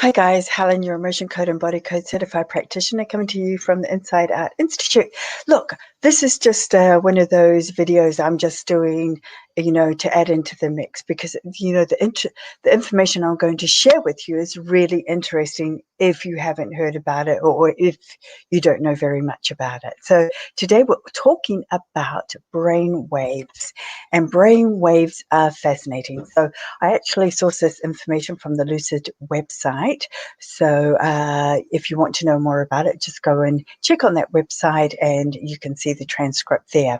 Hi guys, Helen, your emotion code and body code certified practitioner coming to you from the Inside Out Institute. Look, this is just one of those videos I'm just doing, to add into the mix because, the information I'm going to share with you is really interesting if you haven't heard about it or if you don't know very much about it. So today we're talking about brain waves, and brain waves are fascinating. So I actually sourced this information from the Lucid website. So if you want to know more about it, just go and check on that website and you can see the transcript there.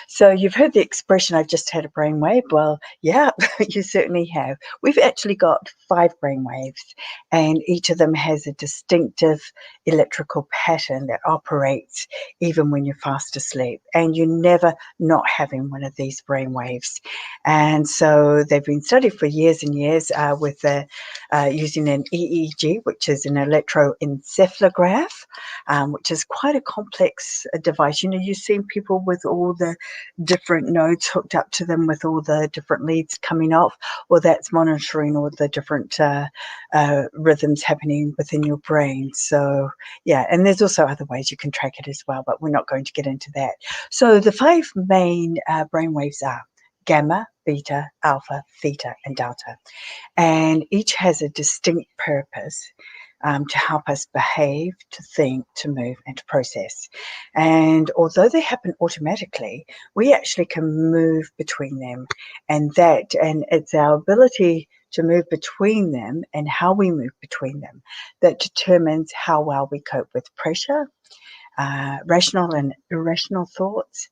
So you've heard the expression, I've just had a brainwave. Well, yeah, you certainly have. We've actually got 5 brainwaves, and each of them has a distinctive electrical pattern that operates even when you're fast asleep, and you're never not having one of these brainwaves. And so they've been studied for years and years with using an EEG, which is an electroencephalograph, which is quite a complex device. You've seen people with all the different nodes hooked up to them with all the different leads coming off. Well, that's monitoring all the different rhythms happening within your brain. So, yeah, and there's also other ways you can track it as well, but we're not going to get into that. So the 5 main brain waves are gamma, beta, alpha, theta, and delta. And each has a distinct purpose to help us behave, to think, to move, and to process. And although they happen automatically, we actually can move between them. And it's our ability to move between them and how we move between them that determines how well we cope with pressure, rational and irrational thoughts,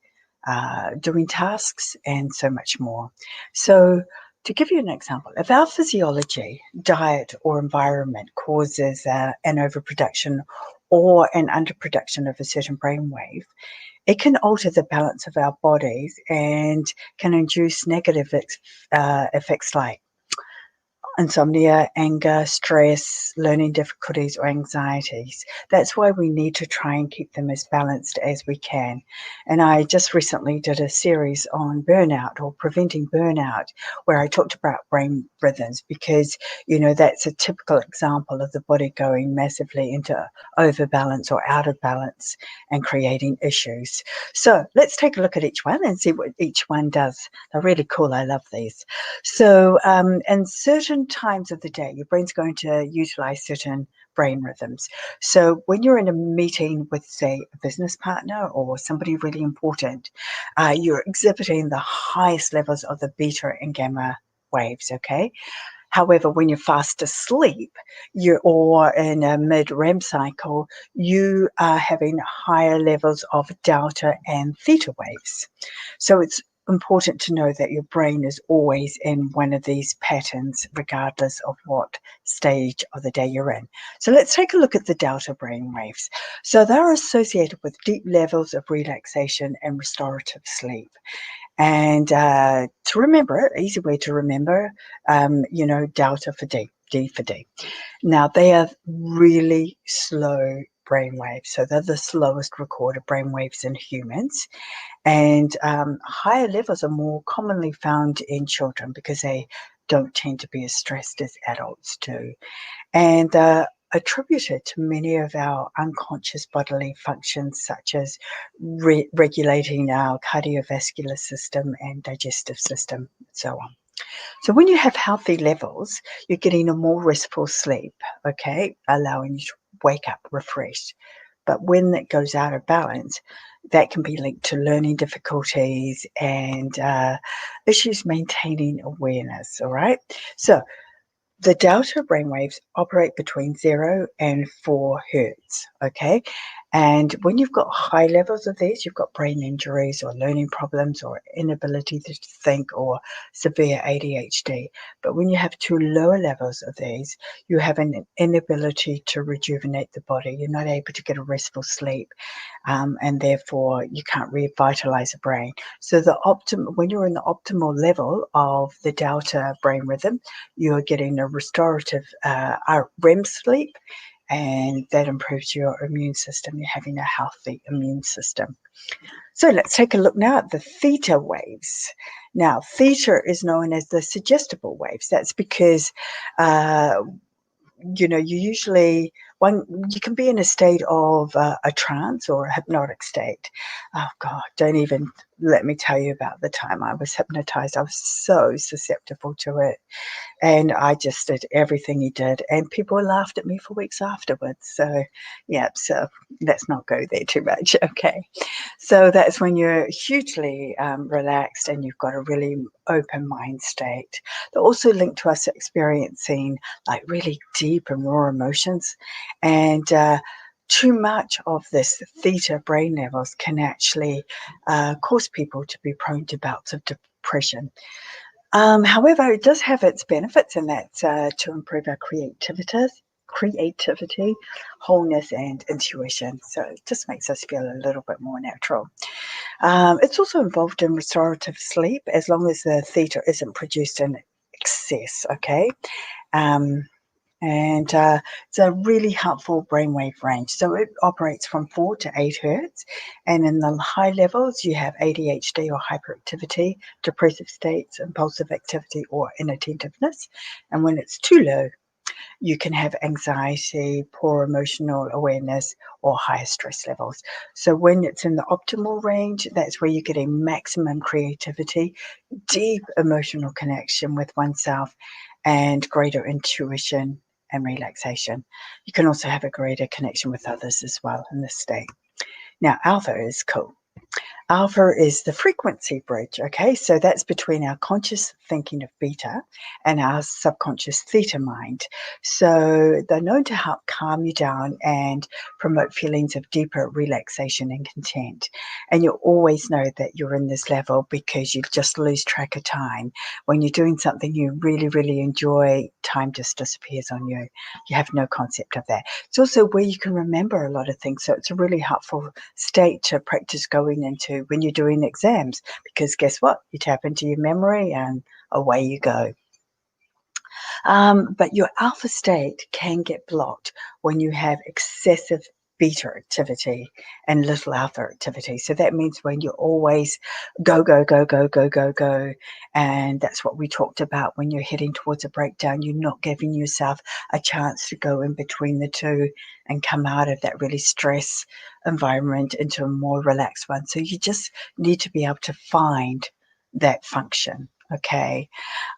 doing tasks, and so much more. So to give you an example, if our physiology, diet, or environment causes an overproduction or an underproduction of a certain brainwave, it can alter the balance of our bodies and can induce negative effects like insomnia, anger, stress, learning difficulties, or anxieties. That's why we need to try and keep them as balanced as we can. And I just recently did a series on burnout or preventing burnout, where I talked about brain rhythms because, that's a typical example of the body going massively into overbalance or out of balance and creating issues. So let's take a look at each one and see what each one does. They're really cool. I love these. So, in certain times of the day, your brain's going to utilize certain brain rhythms. So when you're in a meeting with, say, a business partner or somebody really important, you're exhibiting the highest levels of the beta and gamma waves, okay? However, when you're fast asleep, or in a mid-REM cycle, you are having higher levels of delta and theta waves. So it's important to know that your brain is always in one of these patterns, regardless of what stage of the day you're in. So let's take a look at the delta brain waves. So they're associated with deep levels of relaxation and restorative sleep. And to remember, easy way to remember, delta for D for D. Now, they are really slow brainwaves. So they're the slowest recorded brainwaves in humans. And higher levels are more commonly found in children because they don't tend to be as stressed as adults do. And attributed to many of our unconscious bodily functions, such as regulating our cardiovascular system and digestive system, and so on. So when you have healthy levels, you're getting a more restful sleep, okay, allowing you to wake up refreshed. But when that goes out of balance, that can be linked to learning difficulties and issues maintaining awareness, all right? So the delta brainwaves operate between 0 and 4 hertz, okay? And when you've got high levels of these, you've got brain injuries or learning problems or inability to think or severe ADHD. But when you have too lower levels of these, you have an inability to rejuvenate the body. You're not able to get a restful sleep, and therefore you can't revitalize the brain. So when you're in the optimal level of the delta brain rhythm, you're getting a restorative REM sleep, and that improves your immune system. You're having a healthy immune system. So let's take a look now at the theta waves. Now, theta is known as the suggestible waves. That's because you know, you usually you can be in a state of a trance or a hypnotic state. Oh God, don't even let me tell you about the time I was hypnotized. I was so susceptible to it. And I just did everything he did, and people laughed at me for weeks afterwards. So, yeah, so let's not go there too much. Okay. So that's when you're hugely relaxed and you've got a really open mind state. They're also linked to us experiencing like really deep and raw emotions. And too much of this theta brain levels can actually cause people to be prone to bouts of depression. However, it does have its benefits, and that's to improve our creativity, wholeness, and intuition. So it just makes us feel a little bit more natural. It's also involved in restorative sleep as long as the theta isn't produced in excess. Okay. Um, and it's a really helpful brainwave range. So it operates from 4 to 8 hertz, and in the high levels, you have ADHD or hyperactivity, depressive states, impulsive activity, or inattentiveness. And when it's too low, you can have anxiety, poor emotional awareness, or higher stress levels. So when it's in the optimal range, that's where you get a maximum creativity, deep emotional connection with oneself, and greater intuition and relaxation. You can also have a greater connection with others as well in this state. Now, alpha is cool. Alpha is the frequency bridge, okay? So that's between our conscious thinking of beta and our subconscious theta mind. So they're known to help calm you down and promote feelings of deeper relaxation and content. And you'll always know that you're in this level because you just lose track of time. When you're doing something you really, really enjoy, time just disappears on you. You have no concept of that. It's also where you can remember a lot of things. So it's a really helpful state to practice going into when you're doing exams, because guess what? You tap into your memory and away you go. But your alpha state can get blocked when you have excessive beta activity and little alpha activity. So that means when you're always go, go, go, go, go, go, go. And that's what we talked about when you're heading towards a breakdown. You're not giving yourself a chance to go in between the two and come out of that really stress environment into a more relaxed one. So you just need to be able to find that function. Okay.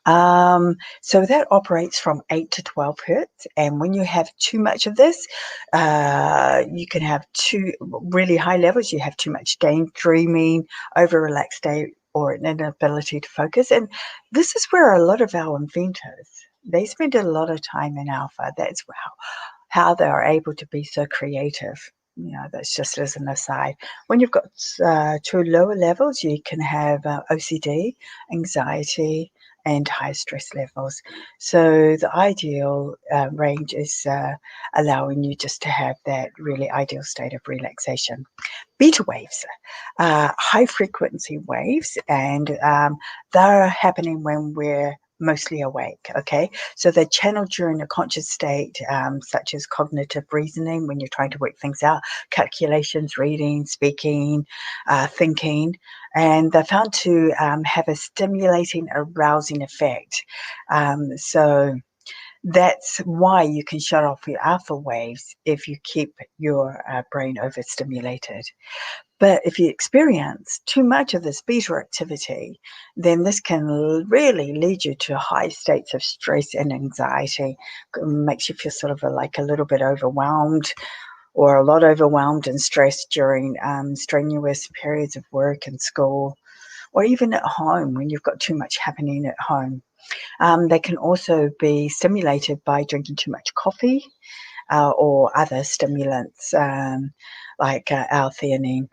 So that operates from 8 to 12 hertz. And when you have too much of this, you can have two really high levels. You have too much daydreaming, over relaxed state, or an inability to focus. And this is where a lot of our inventors, they spend a lot of time in alpha. That's how they are able to be so creative. You know, that's just as an aside. When you've got to lower levels, you can have OCD, anxiety, and high stress levels. So the ideal range is allowing you just to have that really ideal state of relaxation. Beta waves, high frequency waves, and they're happening when we're mostly awake. Okay, so they're channeled during a conscious state, such as cognitive reasoning when you're trying to work things out, calculations, reading, speaking, thinking, and they're found to have a stimulating, arousing effect. So that's why you can shut off your alpha waves if you keep your brain overstimulated. But if you experience too much of this beta activity, then this can really lead you to high states of stress and anxiety. Makes you feel sort of like a little bit overwhelmed, or a lot overwhelmed and stressed during strenuous periods of work and school, or even at home when you've got too much happening at home. They can also be stimulated by drinking too much coffee or other stimulants like L-theanine.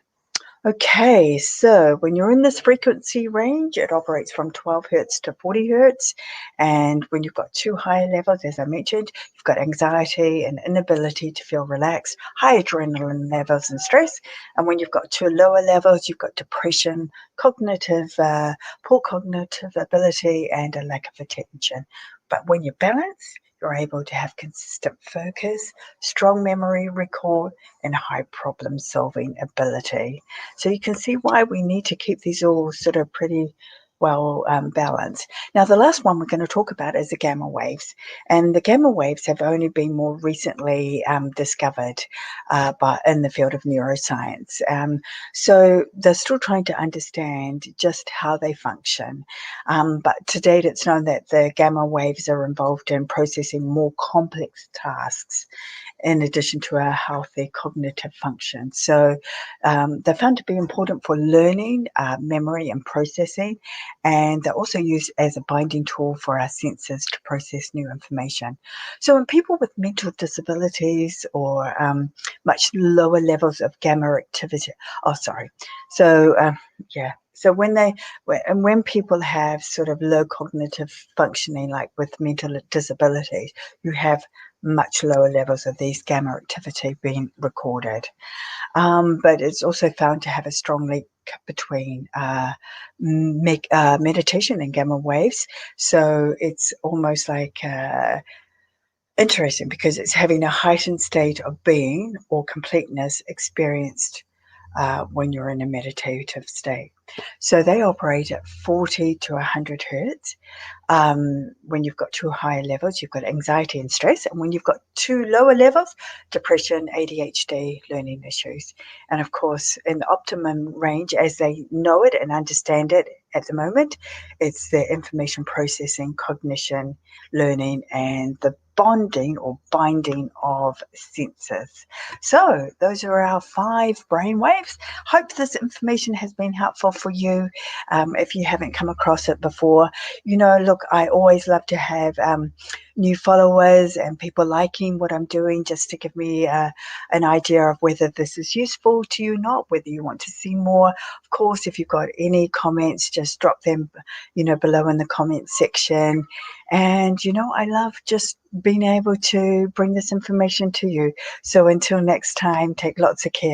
Okay, so when you're in this frequency range, it operates from 12 hertz to 40 hertz. And when you've got too high levels, as I mentioned, you've got anxiety and inability to feel relaxed, high adrenaline levels and stress. And when you've got too lower levels, you've got depression, poor cognitive ability, and a lack of attention. But when you're balanced, you're able to have consistent focus, strong memory recall, and high problem solving ability. So you can see why we need to keep these all sort of pretty well balanced. Now, the last one we're going to talk about is the gamma waves, and the gamma waves have only been more recently discovered in the field of neuroscience. So they're still trying to understand just how they function, but to date it's known that the gamma waves are involved in processing more complex tasks in addition to our healthy cognitive function. So they're found to be important for learning, memory and processing, and they're also used as a binding tool for our senses to process new information. So in people with mental disabilities or much lower levels of gamma activity, so when people have sort of low cognitive functioning, like with mental disabilities, you have much lower levels of these gamma activity being recorded. But it's also found to have a strong link between meditation and gamma waves. So it's almost like interesting because it's having a heightened state of being or completeness experienced when you're in a meditative state. So they operate at 40 to 100 hertz. When you've got two higher levels, you've got anxiety and stress. And when you've got two lower levels, depression, ADHD, learning issues. And of course, in the optimum range, as they know it and understand it at the moment, it's the information processing, cognition, learning, and the bonding or binding of senses. So those are our 5 brain waves. Hope this information has been helpful for you. If you haven't come across it before, look, I always love to have new followers and people liking what I'm doing, just to give me an idea of whether this is useful to you or not, whether you want to see more. Of course, if you've got any comments, just drop them below in the comment section. And I love just being able to bring this information to you. So until next time, take lots of care.